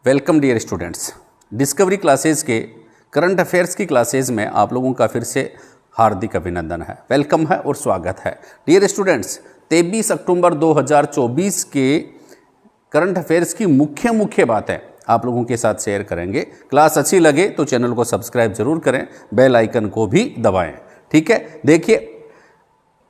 Welcome dear students. Discovery classes के current affairs की classes में आप लोगों का फिर से हार्दिक अभिनंदन है, वेलकम है और स्वागत है। डियर स्टूडेंट्स, 23 अक्टूबर 2024 के करंट अफेयर्स की मुख्य बातें आप लोगों के साथ शेयर करेंगे। क्लास अच्छी लगे तो चैनल को सब्सक्राइब जरूर करें, बेल आइकन को भी दबाएं। ठीक है, देखिए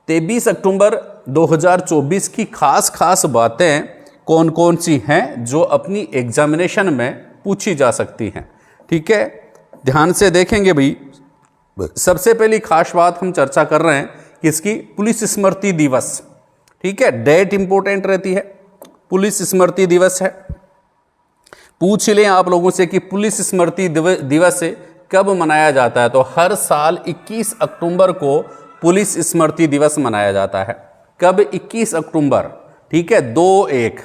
23 अक्टूबर 2024 की खास बातें कौन कौन सी हैं जो अपनी एग्जामिनेशन में पूछी जा सकती हैं। ठीक है, ध्यान से देखेंगे भाई। सबसे पहली खास बात हम चर्चा कर रहे हैं किसकी? पुलिस स्मृति दिवस। ठीक है, डेट इंपॉर्टेंट रहती है, पुलिस स्मृति दिवस है। पूछ लें आप लोगों से कि पुलिस स्मृति दिवस कब मनाया जाता है, तो हर साल 21 अक्टूबर को पुलिस स्मृति दिवस मनाया जाता है। कब? 21 अक्टूबर। ठीक है, 2-1।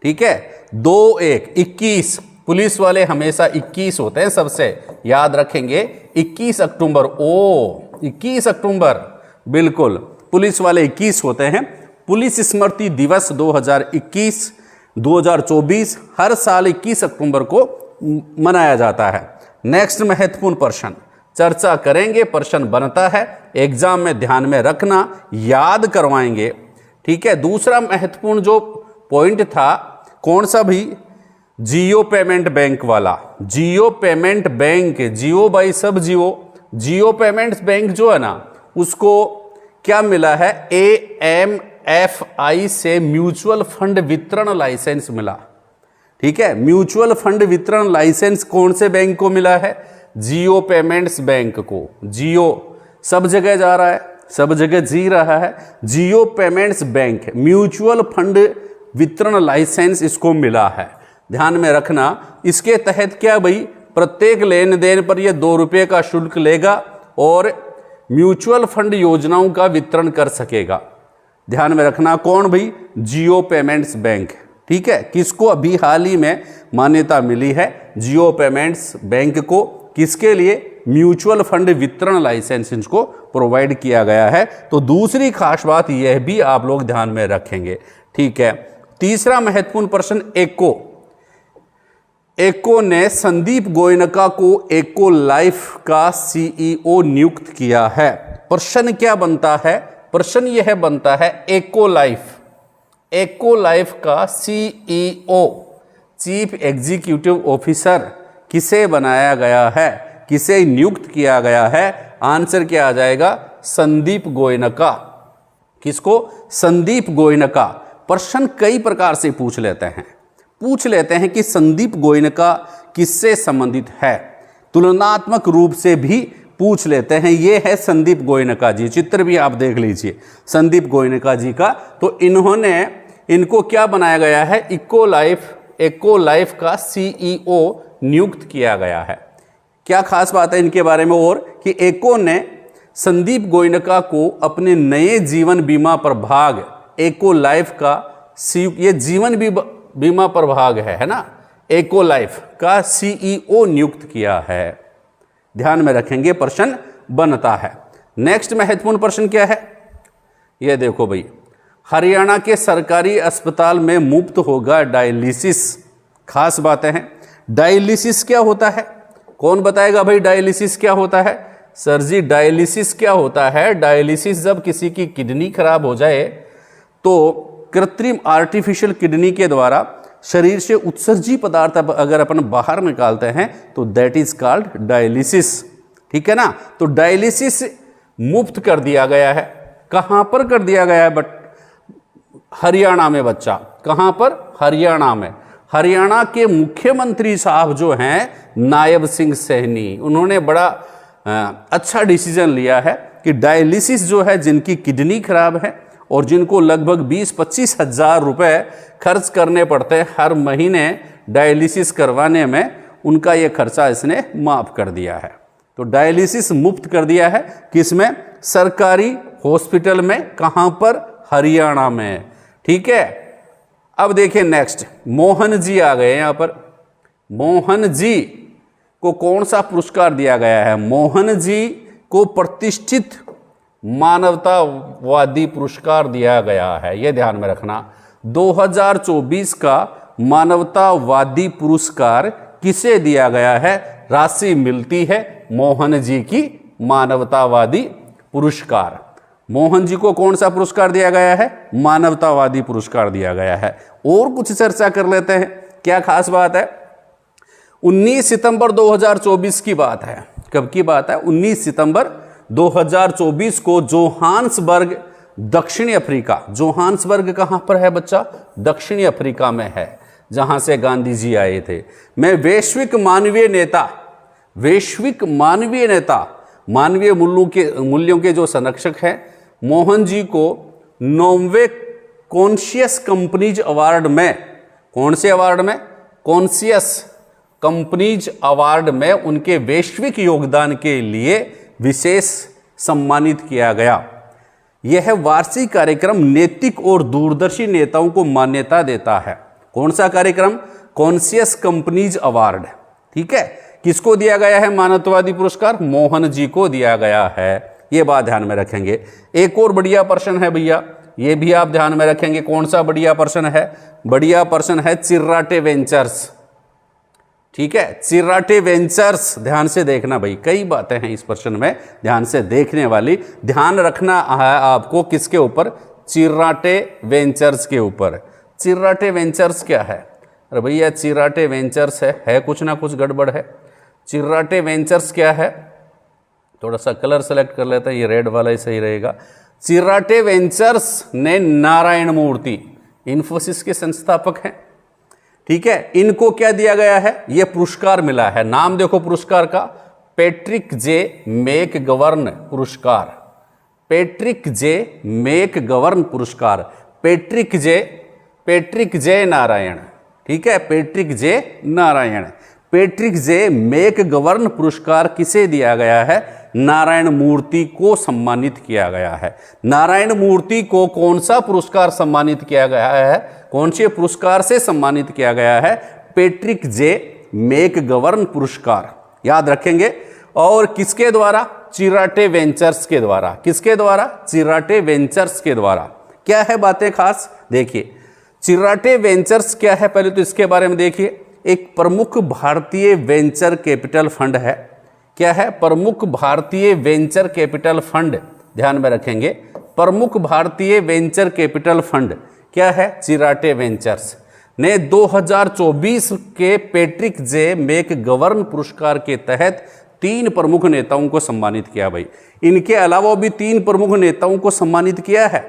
ठीक है, 2-1-21। पुलिस वाले हमेशा 21 होते हैं, सबसे याद रखेंगे 21 अक्टूबर। 21 अक्टूबर, बिल्कुल पुलिस वाले 21 होते हैं। पुलिस स्मृति दिवस 2024 हर साल 21 अक्टूबर को मनाया जाता है। नेक्स्ट महत्वपूर्ण प्रश्न चर्चा करेंगे, प्रश्न बनता है एग्जाम में, ध्यान में रखना, याद करवाएंगे। ठीक है, दूसरा महत्वपूर्ण जो पॉइंट था कौन सा भी? जियो पेमेंट बैंक वाला। जियो पेमेंट बैंक, जियो बाई सब जियो। जियो पेमेंट्स बैंक जो है ना, उसको क्या मिला है? AMFI से म्यूचुअल फंड वितरण लाइसेंस मिला। ठीक है, म्यूचुअल फंड वितरण लाइसेंस कौन से बैंक को मिला है? जियो पेमेंट्स बैंक को। जियो सब जगह जा रहा है, सब जगह जी रहा है। जियो पेमेंट्स बैंक म्यूचुअल फंड वितरण लाइसेंस इसको मिला है, ध्यान में रखना। इसके तहत क्या भाई? प्रत्येक लेन देन पर यह 2 रुपये का शुल्क लेगा और म्यूचुअल फंड योजनाओं का वितरण कर सकेगा। ध्यान में रखना, कौन भाई? जियो पेमेंट्स बैंक। ठीक है, किसको अभी हाल ही में मान्यता मिली है? जियो पेमेंट्स बैंक को। किसके लिए? म्यूचुअल फंड वितरण लाइसेंस इनको प्रोवाइड किया गया है। तो दूसरी खास बात यह भी आप लोग ध्यान में रखेंगे। ठीक है, तीसरा महत्वपूर्ण प्रश्न एको ने संदीप गोयनका को एको लाइफ का CEO नियुक्त किया है। प्रश्न क्या बनता है? प्रश्न यह बनता है एको लाइफ का CEO चीफ एग्जीक्यूटिव ऑफिसर किसे बनाया गया है, किसे नियुक्त किया गया है? आंसर क्या आ जाएगा? संदीप गोयनका। किसको? संदीप गोयनका। प्रश्न कई प्रकार से पूछ लेते हैं कि संदीप गोयनका किससे संबंधित है। तुलनात्मक रूप से भी पूछ लेते हैं। ये है संदीप गोयनका जी, चित्र भी आप देख लीजिए संदीप गोयनका जी का। तो इनको क्या बनाया गया है? एको लाइफ का CEO नियुक्त किया गया है। क्या खास बात है इनके बारे में? और कि एको ने संदीप गोयनका को अपने नए जीवन बीमा प्रभाग एको लाइफ का ये जीवन बीमा प्रभाग है ना, एको लाइफ का CEO नियुक्त किया है। ध्यान में रखेंगे, प्रश्न बनता है। नेक्स्ट महत्वपूर्ण प्रश्न क्या है? ये देखो भाई, हरियाणा के सरकारी अस्पताल में मुफ्त होगा डायलिसिस। खास बातें हैं। डायलिसिस क्या होता है? कौन बताएगा भाई डायलिसिस क्या होता है? सर जी, डायलिसिस क्या होता है? डायलिसिस जब किसी की किडनी खराब हो जाए तो कृत्रिम आर्टिफिशियल किडनी के द्वारा शरीर से उत्सर्जी पदार्थ अगर अपन बाहर निकालते हैं तो दैट इज कॉल्ड डायलिसिस। ठीक है ना, तो डायलिसिस मुफ्त कर दिया गया है। कहां पर कर दिया गया है? हरियाणा में बच्चा। कहां पर? हरियाणा में। हरियाणा के मुख्यमंत्री साहब जो हैं नायब सिंह सैनी, उन्होंने बड़ा अच्छा डिसीजन लिया है कि डायलिसिस जो है, जिनकी किडनी खराब है और जिनको लगभग 20-25 हजार रुपए खर्च करने पड़ते हैं हर महीने डायलिसिस करवाने में, उनका ये खर्चा इसने माफ कर दिया है। तो डायलिसिस मुफ्त कर दिया है। किसमें? सरकारी हॉस्पिटल में। कहां पर? हरियाणा में। ठीक है, अब देखिए नेक्स्ट, मोहन जी आ गए यहां पर। मोहन जी को कौन सा पुरस्कार दिया गया है? मोहन जी को प्रतिष्ठित मानवतावादी पुरस्कार दिया गया है। यह ध्यान में रखना। 2024 का मानवतावादी पुरस्कार किसे दिया गया है? राशि मिलती है मोहन जी की मानवतावादी पुरस्कार। मोहन जी को कौन सा पुरस्कार दिया गया है? मानवतावादी पुरस्कार दिया गया है। और कुछ चर्चा कर लेते हैं, क्या खास बात है? 19 सितंबर 2024 की बात है। कब की बात है? 19 सितंबर 2024 को जोहान्सबर्ग, दक्षिणी अफ्रीका। जोहान्सबर्ग कहां पर है बच्चा? दक्षिणी अफ्रीका में है, जहां से गांधी जी आए थे। मैं वैश्विक मानवीय नेता, मानवीय मूल्यों के जो संरक्षक हैं, मोहन जी को 9वें कॉन्शियस कंपनीज अवार्ड में, कौन से अवार्ड में? कॉन्शियस कंपनीज अवार्ड में उनके वैश्विक योगदान के लिए विशेष सम्मानित किया गया। यह वार्षिक कार्यक्रम नैतिक और दूरदर्शी नेताओं को मान्यता देता है। कौन सा कार्यक्रम? Conscious companies award. ठीक है, किसको दिया गया है मानवतावादी पुरस्कार? मोहन जी को दिया गया है। ये बात ध्यान में रखेंगे। एक और बढ़िया प्रश्न है भैया, ये भी आप ध्यान में रखेंगे। कौन सा बढ़िया प्रश्न है? बढ़िया प्रश्न है चिर्राटे वेंचर्स। ठीक है, चिर्राटे वेंचर्स, ध्यान से देखना भाई, कई बातें हैं इस प्रश्न में ध्यान से देखने वाली। ध्यान रखना है आपको किसके ऊपर? चिर्राटे वेंचर्स के ऊपर। चिर्राटे वेंचर्स क्या है? अरे भैया चिर्राटे वेंचर्स है कुछ ना कुछ गड़बड़ है। चिर्राटे वेंचर्स क्या है? थोड़ा सा कलर सेलेक्ट कर लेते हैं, ये रेड वाला ही सही रहेगा। चिर्राटे वेंचर्स ने नारायण मूर्ति, इन्फोसिस के संस्थापक हैं। ठीक है, इनको क्या दिया गया है? ये पुरस्कार मिला है। नाम देखो पुरस्कार का, पैट्रिक जे मैकगवर्न पुरस्कार। पैट्रिक जे मैकगवर्न पुरस्कार। पैट्रिक जे नारायण। ठीक है, पैट्रिक जे नारायण। पैट्रिक जे मैकगवर्न पुरस्कार किसे दिया गया है? नारायण मूर्ति को सम्मानित किया गया है। नारायण मूर्ति को कौन सा पुरस्कार सम्मानित किया गया है? कौन से पुरस्कार से सम्मानित किया गया है? पैट्रिक जे मैकगवर्न पुरस्कार, याद रखेंगे। और किसके द्वारा? चिर्राटे वेंचर्स के द्वारा। किसके द्वारा? चिर्राटे वेंचर्स के द्वारा। क्या है बातें खास? देखिए चिर्राटे वेंचर्स क्या है, पहले तो इसके बारे में देखिए। एक प्रमुख भारतीय वेंचर कैपिटल फंड है। क्या है? प्रमुख भारतीय वेंचर कैपिटल फंड, ध्यान में रखेंगे। प्रमुख भारतीय वेंचर कैपिटल फंड क्या है? चिर्राटे वेंचर्स ने 2024 के पैट्रिक जे मैकगवर्न पुरस्कार के तहत 3 प्रमुख नेताओं को सम्मानित किया भाई। इनके अलावा भी 3 प्रमुख नेताओं को सम्मानित किया है।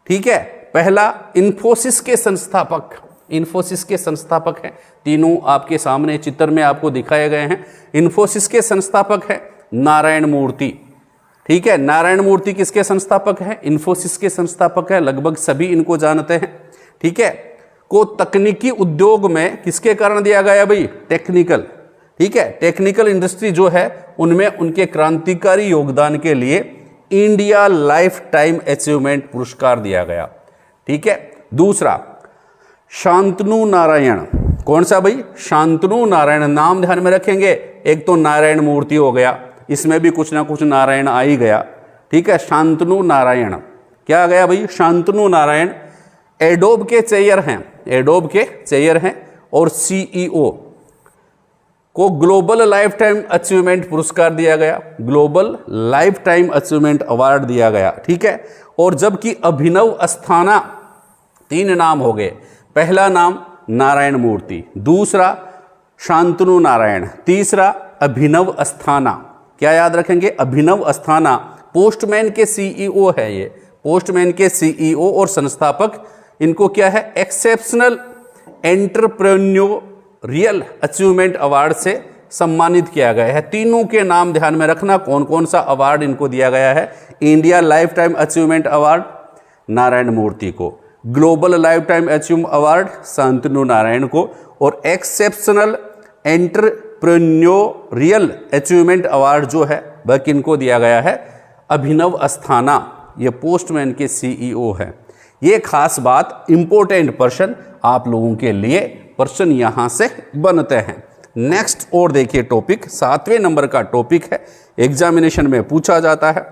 ठीक है, पहला इन्फोसिस के संस्थापक, इन्फोसिस के संस्थापक हैं, तीनों आपके सामने चित्र में आपको दिखाए गए हैं। इन्फोसिस के संस्थापक है नारायण मूर्ति। ठीक है, नारायण मूर्ति किसके संस्थापक है? इन्फोसिस के संस्थापक है, लगभग सभी इनको जानते हैं। ठीक है, को तकनीकी उद्योग में किसके कारण दिया गया भाई? टेक्निकल। ठीक है, टेक्निकल इंडस्ट्री जो है उनमें उनके क्रांतिकारी योगदान के लिए इंडिया लाइफ टाइम अचीवमेंट पुरस्कार दिया गया। ठीक है, दूसरा शांतनु नारायण। कौन सा भाई? शांतनु नारायण। नाम ध्यान में रखेंगे, एक तो नारायण मूर्ति हो गया, इसमें भी कुछ ना कुछ नारायण आ ही गया। ठीक है, शांतनु नारायण क्या आ गया भाई? शांतनु नारायण एडोब के चेयर हैं, एडोब के चेयर हैं और सीईओ को ग्लोबल लाइफ टाइम अचीवमेंट पुरस्कार दिया गया, global lifetime achievement award दिया गया। ठीक है, और जबकि अभिनव अस्थाना, 3 नाम हो गए। पहला नाम नारायण मूर्ति, दूसरा शांतनु नारायण, तीसरा अभिनव अस्थाना। क्या याद रखेंगे? अभिनव अस्थाना पोस्टमैन के सीईओ है। ये पोस्टमैन के सीईओ और संस्थापक। इनको क्या है? एक्सेप्शनल एंटरप्रेन्योरियल अचीवमेंट अवार्ड से सम्मानित किया गया है। तीनों के नाम ध्यान में रखना, कौन कौन सा अवार्ड इनको दिया गया है। India lifetime achievement award Narayana Murthy को, global lifetime achievement award Shantanu Narayen को, और एक्सेप्शनल एंटरप्रेन्योरियल अचीवमेंट अवार्ड जो है वह किनको दिया गया है? अभिनव अस्थाना, ये पोस्टमैन के सीईओ है। ये खास बात, इंपॉर्टेंट पर्सन आप लोगों के लिए पर्सन यहां से बनते हैं। नेक्स्ट और देखिए टॉपिक, 7वें नंबर का टॉपिक है, एग्जामिनेशन में पूछा जाता है।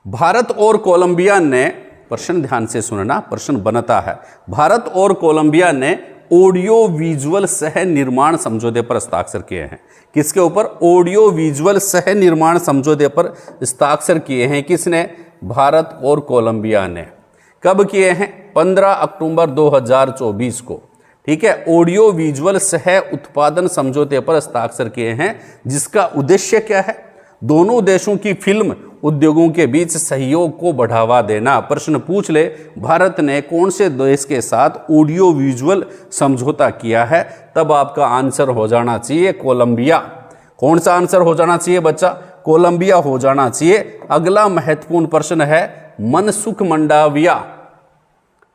भारत और कोलंबिया ने, प्रश्न ध्यान से सुनना, प्रश्न बनता है। भारत और कोलंबिया ने ऑडियो विजुअल सह निर्माण समझौते पर हस्ताक्षर किए हैं। किसके ऊपर? ऑडियो विजुअल सह निर्माण समझौते पर हस्ताक्षर किए हैं। किसने? भारत और कोलंबिया ने। कब किए हैं? 15 अक्टूबर 2024 को। ठीक है, ऑडियो विजुअल सह उत्पादन समझौते पर हस्ताक्षर किए हैं, जिसका उद्देश्य क्या है? दोनों देशों की फिल्म उद्योगों के बीच सहयोग को बढ़ावा देना। प्रश्न पूछ ले, भारत ने कौन से देश के साथ ऑडियो विजुअल समझौता किया है? तब आपका आंसर हो जाना चाहिए कोलंबिया। कौन सा आंसर हो जाना चाहिए बच्चा? कोलंबिया हो जाना चाहिए। अगला महत्वपूर्ण प्रश्न है मनसुख मंडाविया।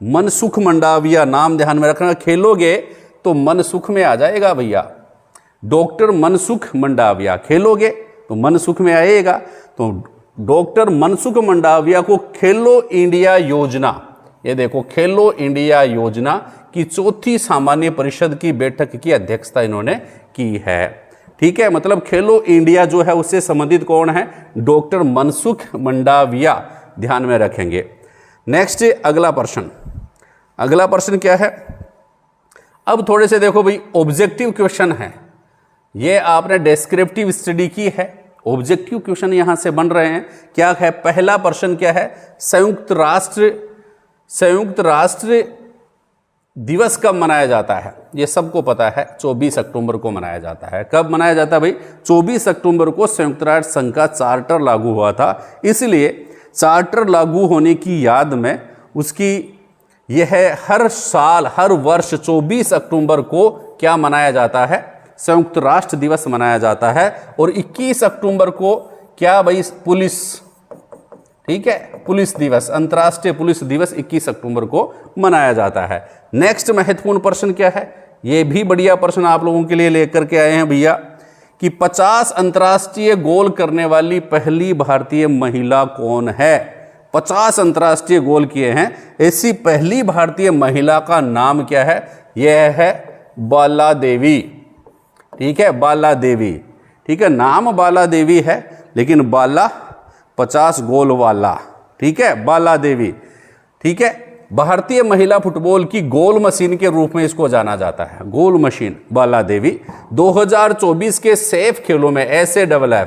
मनसुख मंडाविया नाम ध्यान में रखना, खेलोगे तो मनसुख में आ जाएगा भैया। डॉक्टर मनसुख मंडाविया, खेलोगे तो मनसुख में आएगा। तो डॉक्टर मनसुख मंडाविया को खेलो इंडिया योजना, ये देखो खेलो इंडिया योजना की चौथी सामान्य परिषद की बैठक की अध्यक्षता इन्होंने की है। ठीक है, मतलब खेलो इंडिया जो है उससे संबंधित कौन है? डॉक्टर मनसुख मंडाविया, ध्यान में रखेंगे। नेक्स्ट अगला प्रश्न, अगला प्रश्न क्या है? अब थोड़े से देखो भाई, ऑब्जेक्टिव क्वेश्चन है। ये आपने डिस्क्रिप्टिव स्टडी की है, ऑब्जेक्टिव क्वेश्चन यहां से बन रहे हैं। क्या है? पहला प्रश्न क्या है? संयुक्त राष्ट्र दिवस कब मनाया जाता है? ये सबको पता है, 24 अक्टूबर को मनाया जाता है। कब मनाया जाता है भाई? 24 अक्टूबर को संयुक्त राष्ट्र संघ का चार्टर लागू हुआ था, इसलिए चार्टर लागू होने की याद में उसकी यह हर साल हर वर्ष 24 अक्टूबर को क्या मनाया जाता है? संयुक्त राष्ट्र दिवस मनाया जाता है। और 21 अक्टूबर को क्या भाई? पुलिस, ठीक है, पुलिस दिवस, अंतर्राष्ट्रीय पुलिस दिवस 21 अक्टूबर को मनाया जाता है। नेक्स्ट महत्वपूर्ण प्रश्न क्या है? यह भी बढ़िया प्रश्न आप लोगों के लिए लेकर के आए हैं भैया कि 50 अंतर्राष्ट्रीय गोल करने वाली पहली भारतीय महिला कौन है? 50 अंतर्राष्ट्रीय गोल किए हैं, ऐसी पहली भारतीय महिला का नाम क्या है? यह है बाला देवी। ठीक है, बाला देवी। ठीक है, नाम बाला देवी है लेकिन बाला 50 गोल वाला। ठीक है, बाला देवी। ठीक है, भारतीय महिला फुटबॉल की गोल मशीन के रूप में इसको जाना जाता है, गोल मशीन बाला देवी। 2024 के सेफ खेलों में SAFF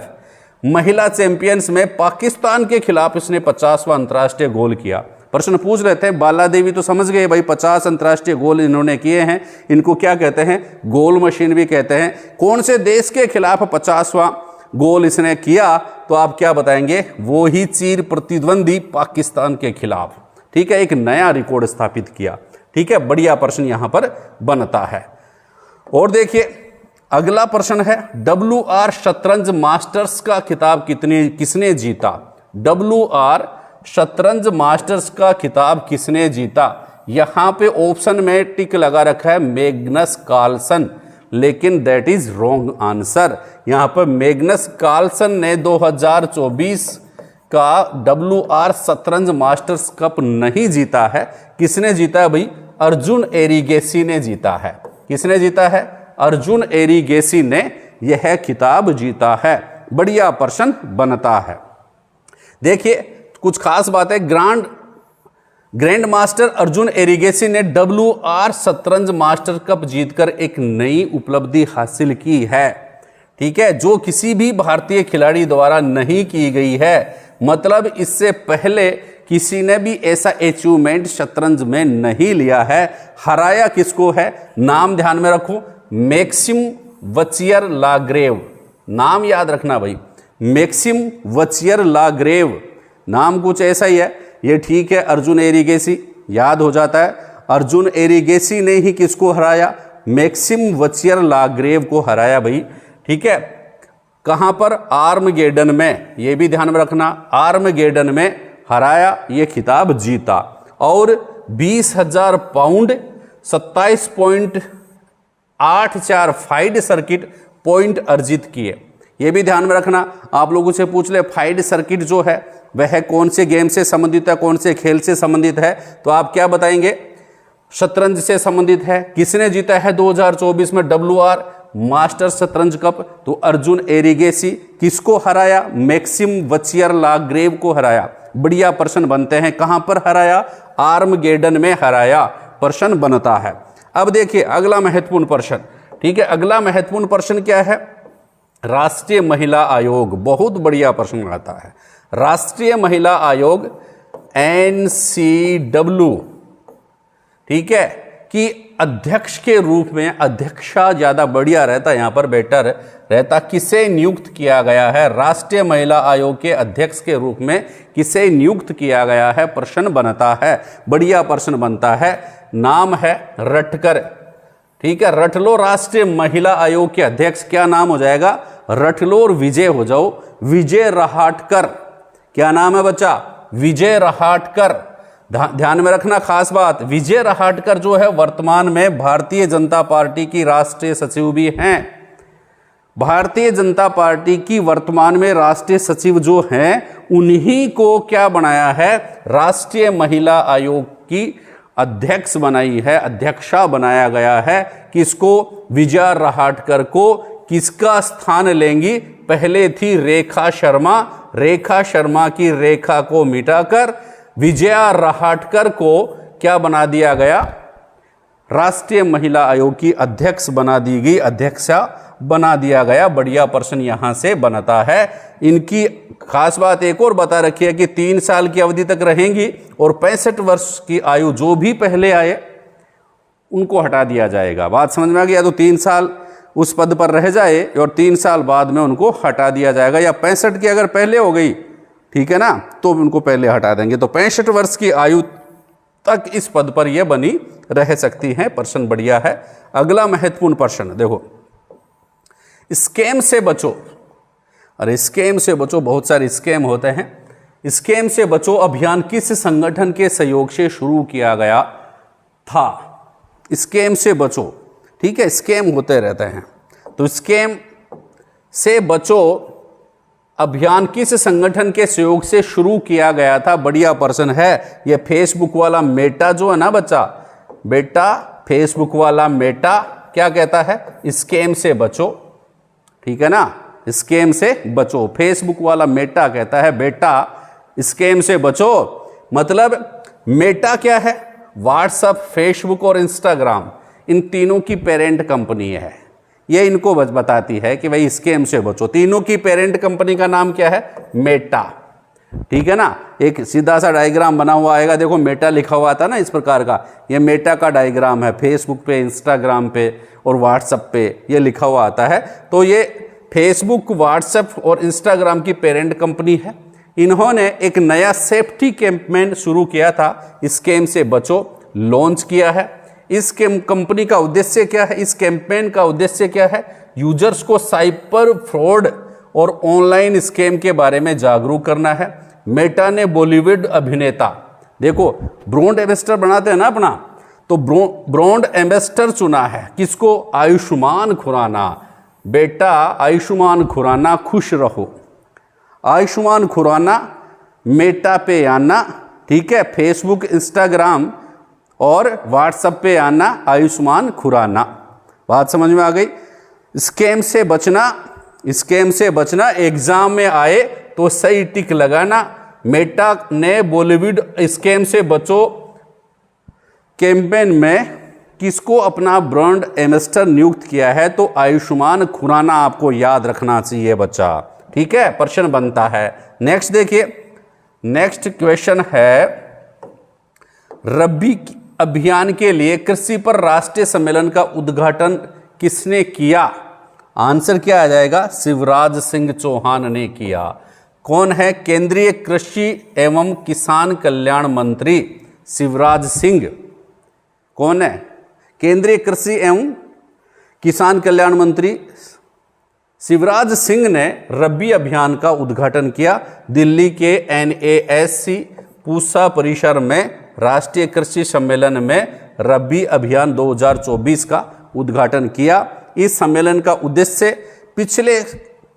महिला चैंपियंस में पाकिस्तान के खिलाफ इसने 50वां अंतर्राष्ट्रीय गोल किया। प्रश्न पूछ रहे थे, बाला देवी तो समझ गए भाई, 50 अंतर्राष्ट्रीय गोल इन्होंने किए हैं, इनको क्या कहते हैं? गोल मशीन भी कहते हैं। कौन से देश के खिलाफ 50वां गोल इसने किया? तो आप क्या बताएंगे? वो ही चिर प्रतिद्वंदी पाकिस्तान के खिलाफ। ठीक है, एक नया रिकॉर्ड स्थापित किया। ठीक है, बढ़िया प्रश्न यहां पर बनता है। और देखिए अगला प्रश्न है, WR शतरंज मास्टर्स का खिताब किसने जीता? WR शतरंज मास्टर्स का खिताब किसने जीता? यहां पे ऑप्शन में टिक लगा रखा है मैग्नस कार्लसन, लेकिन दैट इज रॉन्ग आंसर। यहां पर मैग्नस कार्लसन ने 2024 का WR शतरंज मास्टर्स कप नहीं जीता है। किसने जीता है भाई? अर्जुन एरिगेसी ने जीता है। किसने जीता है? अर्जुन एरिगेसी ने यह खिताब जीता है। बढ़िया प्रश्न बनता है। देखिए कुछ खास बात है, ग्रैंड मास्टर अर्जुन एरिगेसी ने WR शतरंज मास्टर कप जीतकर एक नई उपलब्धि हासिल की है। ठीक है, जो किसी भी भारतीय खिलाड़ी द्वारा नहीं की गई है। मतलब इससे पहले किसी ने भी ऐसा अचीवमेंट शतरंज में नहीं लिया है। हराया किसको है? नाम ध्यान में रखो, मैक्सिम वचियर-लाग्रेव। नाम याद रखना भाई, मैक्सिम वचियर-लाग्रेव, नाम कुछ ऐसा ही है। ये ठीक है, अर्जुन एरिगेसी याद हो जाता है। अर्जुन एरिगेसी ने ही किसको हराया? मैक्सिम वचियर-लाग्रेव को हराया भाई। ठीक है, कहां पर? आर्मगेडन में, ये भी ध्यान में रखना, आर्मगेडन में हराया, ये खिताब जीता। और 20,000 पाउंड 27.84 फाइड सर्किट पॉइंट अर्जित किए। ये भी ध्यान में रखना, आप लोगों से पूछ ले फाइड सर्किट जो है वह कौन से गेम से संबंधित है, कौन से खेल से संबंधित है? तो आप क्या बताएंगे? शतरंज से संबंधित है। किसने जीता है 2024 में WR मास्टर शतरंज कप? तो अर्जुन एरिगेसी। किसको हराया? मैक्सिम वचियर-लाग्रेव को हराया। बढ़िया प्रश्न बनते हैं। कहां पर हराया? आर्मगेडन में हराया, प्रश्न बनता है। अब देखिए अगला महत्वपूर्ण प्रश्न, ठीक है, अगला महत्वपूर्ण प्रश्न क्या है, राष्ट्रीय महिला आयोग, बहुत बढ़िया प्रश्न आता है। राष्ट्रीय महिला आयोग NCW, ठीक है, कि अध्यक्ष के रूप में, अध्यक्षा ज्यादा बढ़िया रहता, यहां पर बेटर रहता, किसे नियुक्त किया गया है? राष्ट्रीय महिला आयोग के अध्यक्ष के रूप में किसे नियुक्त किया गया है? प्रश्न बनता है, बढ़िया प्रश्न बनता है। नाम है रटकर, ठीक है, रट लो राष्ट्रीय महिला आयोग के अध्यक्ष, क्या नाम हो जाएगा? रट लो और विजय हो जाओ, विजय रहाटकर। क्या नाम है बच्चा? विजय रहाटकर। ध्यान में रखना खास बात, विजय रहाटकर जो है वर्तमान में भारतीय जनता पार्टी की राष्ट्रीय सचिव भी हैं। भारतीय जनता पार्टी की वर्तमान में राष्ट्रीय सचिव जो हैं, उन्हीं को क्या बनाया है? राष्ट्रीय महिला आयोग की अध्यक्ष बनाई है, अध्यक्षा बनाया गया है। किसको? विजय रहाटकर को। किसका स्थान लेंगी? पहले थी रेखा शर्मा, रेखा शर्मा की रेखा को मिटाकर विजया रहाटकर को क्या बना दिया गया? राष्ट्रीय महिला आयोग की अध्यक्ष बना दी गई, अध्यक्षा बना दिया गया। बढ़िया प्रश्न यहां से बनता है। इनकी खास बात एक और बता रखी है कि 3 साल की अवधि तक रहेंगी और 65 वर्ष की आयु जो भी पहले आए उनको हटा दिया जाएगा। बात समझ में आ गया? तो 3 साल उस पद पर रह जाए और 3 साल बाद में उनको हटा दिया जाएगा, या 65 की अगर पहले हो गई, ठीक है ना, तो उनको पहले हटा देंगे। तो 65 वर्ष की आयु तक इस पद पर यह बनी रह सकती हैं। प्रश्न बढ़िया है। अगला महत्वपूर्ण प्रश्न देखो, स्कैम से बचो। अरे स्कैम से बचो, बहुत सारे स्कैम होते हैं। स्कैम से बचो अभियान किस संगठन के सहयोग से शुरू किया गया था? स्कैम से बचो, ठीक है, स्कैम होते रहते हैं। तो स्कैम से बचो अभियान किस संगठन के सहयोग से शुरू किया गया था? बढ़िया प्रश्न है। ये फेसबुक वाला मेटा जो है ना बच्चा, बेटा फेसबुक वाला मेटा क्या कहता है? स्कैम से बचो, ठीक है ना, स्कैम से बचो। फेसबुक वाला मेटा कहता है बेटा स्कैम से बचो। मतलब मेटा क्या है? व्हाट्सएप, फेसबुक और इंस्टाग्राम, इन तीनों की पेरेंट कंपनी है। ये इनको बताती है कि भाई स्कैम से बचो। तीनों की पेरेंट कंपनी का नाम क्या है? मेटा, ठीक है ना। एक सीधा सा डायग्राम बना हुआ आएगा, देखो मेटा लिखा हुआ था ना इस प्रकार का, ये मेटा का डायग्राम है। फेसबुक पे, इंस्टाग्राम पे और व्हाट्सएप पे ये लिखा हुआ आता है। तो ये फेसबुक, व्हाट्सएप और इंस्टाग्राम की पेरेंट कंपनी है। इन्होंने एक नया सेफ्टी कैंपेन शुरू किया था, स्कैम से बचो, लॉन्च किया है। इस कंपनी का उद्देश्य क्या है? इस कैंपेन का उद्देश्य क्या है? यूजर्स को साइबर फ्रॉड और ऑनलाइन स्कैम के बारे में जागरूक करना है। मेटा ने बॉलीवुड अभिनेता, देखो ब्रांड एम्बेसडर बनाते हैं ना अपना, तो ब्रांड एम्बेसडर चुना है। किसको? आयुष्मान खुराना। बेटा आयुष्मान खुराना खुश रहो। आयुष्मान खुराना मेटा पे आना, ठीक है, फेसबुक, इंस्टाग्राम और व्हाट्सएप पे आना, आयुष्मान खुराना। बात समझ में आ गई? स्कैम से बचना, स्कैम से बचना, एग्जाम में आए तो सही टिक लगाना। मेटा ने बॉलीवुड स्कैम से बचो कैंपेन में किसको अपना ब्रांड एम्बेसडर नियुक्त किया है? तो आयुष्मान खुराना आपको याद रखना चाहिए बच्चा, ठीक है। प्रश्न बनता है। नेक्स्ट देखिए, नेक्स्ट क्वेश्चन है, रबी अभियान के लिए कृषि पर राष्ट्रीय सम्मेलन का उद्घाटन किसने किया? आंसर क्या आ जाएगा? शिवराज सिंह चौहान ने किया। कौन है? केंद्रीय कृषि एवं किसान कल्याण मंत्री शिवराज सिंह। कौन है? केंद्रीय कृषि एवं किसान कल्याण मंत्री शिवराज सिंह ने रबी अभियान का उद्घाटन किया। दिल्ली के NASC पूसा परिसर में राष्ट्रीय कृषि सम्मेलन में रबी अभियान 2024 का उद्घाटन किया। इस सम्मेलन का उद्देश्य पिछले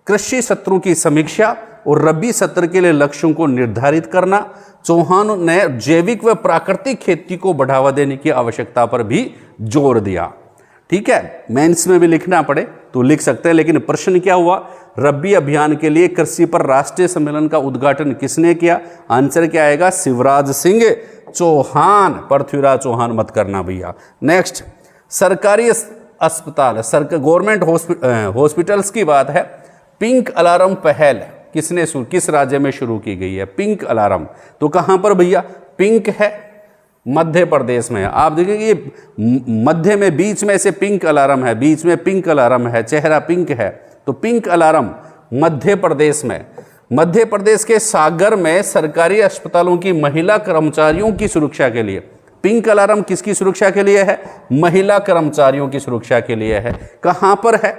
कृषि सत्रों की समीक्षा और रबी सत्र के लिए लक्ष्यों को निर्धारित करना। चौहान ने जैविक व प्राकृतिक खेती को बढ़ावा देने की आवश्यकता पर भी जोर दिया। ठीक है, मेंस में भी लिखना पड़े तो लिख सकते हैं, लेकिन प्रश्न क्या हुआ? रबी अभियान के लिए कृषि पर राष्ट्रीय सम्मेलन का उद्घाटन किसने किया? आंसर क्या आएगा? शिवराज सिंह चौहान। पृथ्वीराज चौहान मत करना भैया। नेक्स्ट, सरकारी अस्पताल, गवर्नमेंट हॉस्पिटल्स की बात है। पिंक अलार्म पहल किस राज्य में शुरू की गई है? पिंक अलार्म तो कहां पर भैया? पिंक है मध्य प्रदेश में। आप देखेंगे ये मध्य में बीच में से पिंक अलार्म है, बीच में पिंक अलार्म है, चेहरा पिंक है। तो पिंक अलार्म मध्य प्रदेश में। मध्य प्रदेश के सागर में सरकारी अस्पतालों की महिला कर्मचारियों की सुरक्षा के लिए पिंक अलार्म किसकी सुरक्षा के लिए है? महिला कर्मचारियों की सुरक्षा के लिए है। कहां पर है?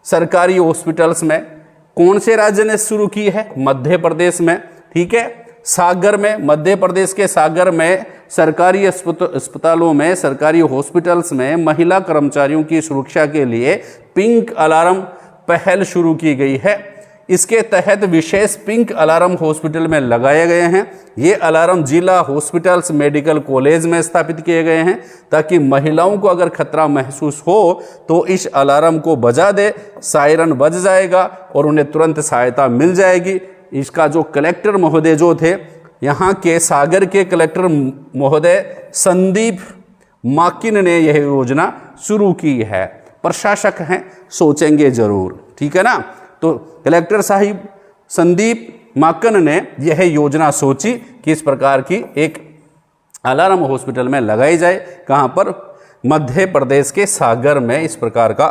सरकारी हॉस्पिटल्स में। कौन से राज्य ने शुरू की है? मध्य प्रदेश में। ठीक है, सागर में, मध्य प्रदेश के सागर में सरकारी अस्पतालों में, सरकारी हॉस्पिटल्स में महिला कर्मचारियों की सुरक्षा के लिए पिंक अलार्म पहल शुरू की गई है। इसके तहत विशेष पिंक अलार्म हॉस्पिटल में लगाए गए हैं। ये अलार्म जिला हॉस्पिटल्स, मेडिकल कॉलेज में स्थापित किए गए हैं ताकि महिलाओं को अगर खतरा महसूस हो तो इस अलार्म को बजा दे, सायरन बज जाएगा और उन्हें तुरंत सहायता मिल जाएगी। इसका जो कलेक्टर महोदय जो थे, यहाँ के सागर के कलेक्टर महोदय संदीप माकिन ने यह योजना शुरू की है। प्रशासक हैं, सोचेंगे जरूर। ठीक है ना? तो कलेक्टर साहिब संदीप माकन ने यह योजना सोची कि इस प्रकार की एक अलार्म हॉस्पिटल में लगाई जाए। कहां पर? मध्य प्रदेश के सागर में इस प्रकार का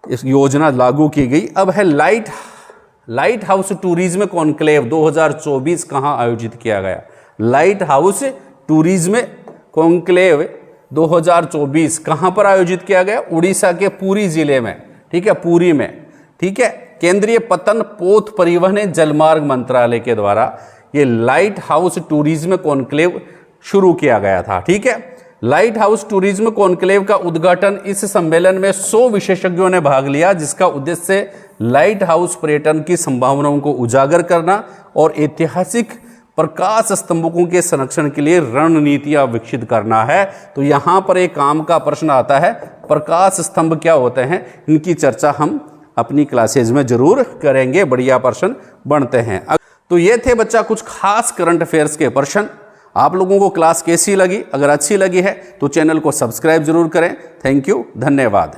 इस योजना लागू की गई। अब है लाइट हाउस टूरिज्म कॉन्क्लेव 2024 कहां आयोजित किया गया? लाइट हाउस टूरिज्म कॉन्क्लेव 2024 कहां पर आयोजित किया गया? उड़ीसा के पुरी जिले में। ठीक है, पुरी में। ठीक है, केंद्रीय पतन पोत परिवहन जलमार्ग मंत्रालय के द्वारा ये लाइट हाउस टूरिज्म कॉन्क्लेव शुरू किया गया था। ठीक है, लाइट हाउस टूरिज्म कॉन्क्लेव का उद्घाटन इस सम्मेलन में 100 विशेषज्ञों ने भाग लिया, जिसका उद्देश्य लाइट हाउस पर्यटन की संभावनाओं को उजागर करना और ऐतिहासिक प्रकाश स्तंभों के संरक्षण के लिए रणनीतियां विकसित करना है। तो यहां पर एक काम का प्रश्न आता है, प्रकाश स्तंभ क्या होते हैं? इनकी चर्चा हम अपनी क्लासेज में जरूर करेंगे, बढ़िया प्रश्न बनते हैं। तो ये थे बच्चा कुछ खास करंट अफेयर्स के प्रश्न। आप लोगों को क्लास कैसी लगी? अगर अच्छी लगी है तो चैनल को सब्सक्राइब जरूर करें। थैंक यू, धन्यवाद।